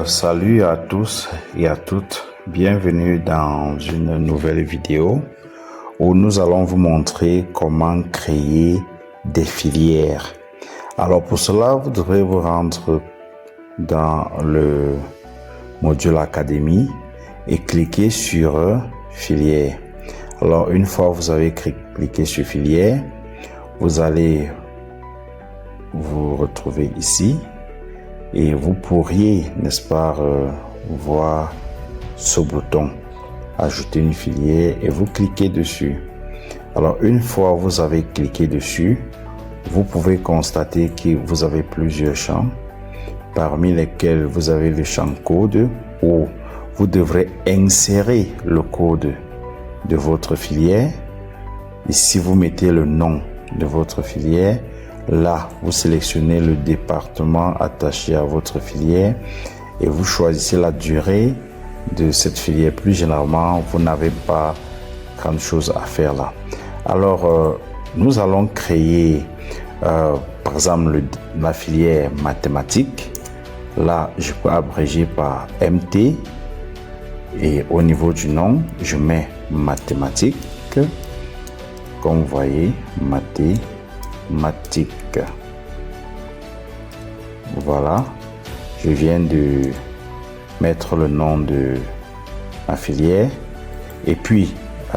Salut à tous et à toutes, bienvenue dans une nouvelle vidéo où nous allons vous montrer comment créer des filières. Alors pour cela, vous devrez vous rendre dans le module Académie et cliquer sur filière. Alors une fois vous avez cliqué sur filière, vous allez vous retrouver ici. Et vous pourriez, n'est-ce pas, voir ce bouton ajouter une filière et vous cliquez dessus. Alors une fois vous avez cliqué dessus, vous pouvez constater que vous avez plusieurs champs, parmi lesquels vous avez le champ code où vous devrez insérer le code de votre filière. Ici vous mettez le nom de votre filière. Là, vous sélectionnez le département attaché à votre filière et vous choisissez la durée de cette filière. Plus généralement, vous n'avez pas grand chose à faire là. Alors, nous allons créer, par exemple, la filière mathématiques. Là, je peux abréger par MT et au niveau du nom, je mets mathématiques. Comme vous voyez, mathématiques. Voilà, je viens de mettre le nom de ma filière et puis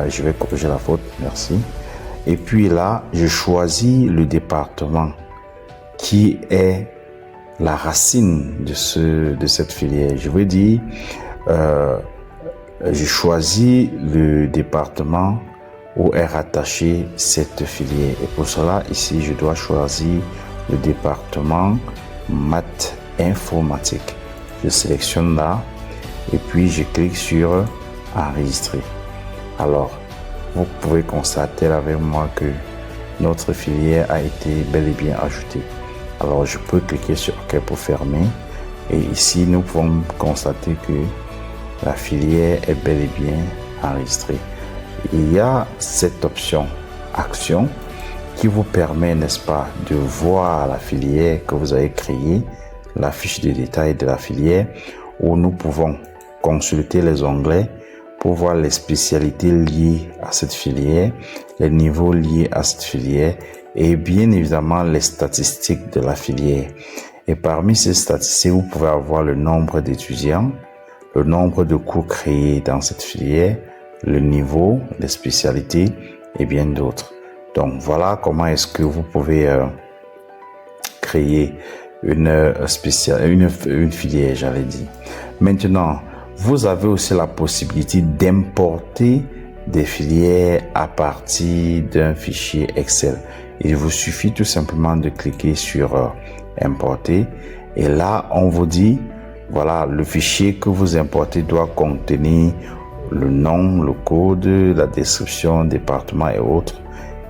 je vais corriger la faute, merci. Et puis là, je choisis le département qui est la racine de cette filière. Je veux dire, je choisis le département où est rattachée cette filière. Et pour cela, ici, je dois choisir le département maths informatique. Je sélectionne là et puis je clique sur enregistrer. Alors, vous pouvez constater avec moi que notre filière a été bel et bien ajoutée. Alors, je peux cliquer sur OK pour fermer. Et ici, nous pouvons constater que la filière est bel et bien enregistrée. Il y a cette option action qui vous permet, n'est-ce pas, de voir la filière que vous avez créée, la fiche de détail de la filière, où nous pouvons consulter les onglets pour voir les spécialités liées à cette filière, les niveaux liés à cette filière et bien évidemment les statistiques de la filière. Et parmi ces statistiques, vous pouvez avoir le nombre d'étudiants, le nombre de cours créés dans cette filière, le niveau, les spécialités et bien d'autres. Donc voilà comment est-ce que vous pouvez créer une filière, j'allais dire. Maintenant, vous avez aussi la possibilité d'importer des filières à partir d'un fichier Excel. Il vous suffit tout simplement de cliquer sur importer et là on vous dit voilà, le fichier que vous importez doit contenir le nom, le code, la description, département et autres.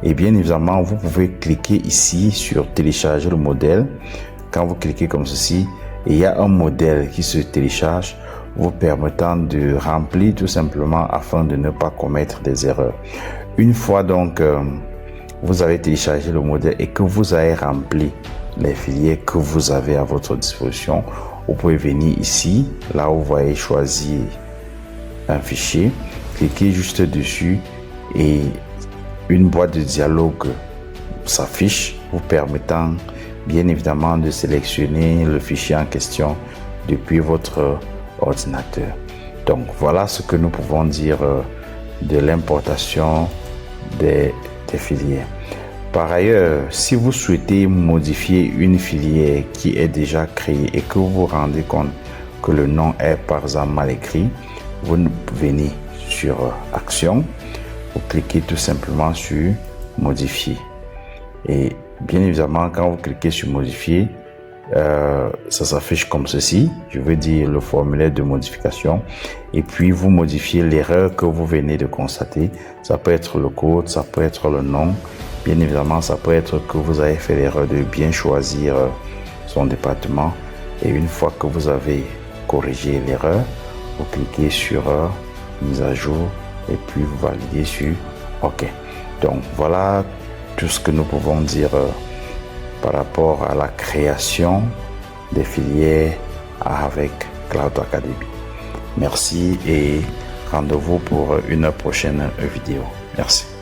Et bien évidemment, vous pouvez cliquer ici sur télécharger le modèle. Quand vous cliquez comme ceci, il y a un modèle qui se télécharge, vous permettant de remplir tout simplement afin de ne pas commettre des erreurs. Une fois donc vous avez téléchargé le modèle et que vous avez rempli les filières que vous avez à votre disposition, vous pouvez venir ici, là où vous voyez choisir un fichier, cliquez juste dessus et une boîte de dialogue s'affiche vous permettant bien évidemment de sélectionner le fichier en question depuis votre ordinateur. Donc voilà ce que nous pouvons dire de l'importation des filières. Par ailleurs, si vous souhaitez modifier une filière qui est déjà créée et que vous vous rendez compte que le nom est par exemple mal écrit, vous venez sur action, vous cliquez tout simplement sur modifier et bien évidemment quand vous cliquez sur modifier, ça s'affiche comme ceci, je veux dire le formulaire de modification, et puis vous modifiez l'erreur que vous venez de constater. Ça peut être le code, ça peut être le nom, bien évidemment ça peut être que vous avez fait l'erreur de bien choisir son département, et une fois que vous avez corrigé l'erreur, vous cliquez sur mise à jour et puis vous validez sur OK. Donc voilà tout ce que nous pouvons dire par rapport à la création des filières avec Cloud Academy. Merci et rendez-vous pour une prochaine vidéo. Merci.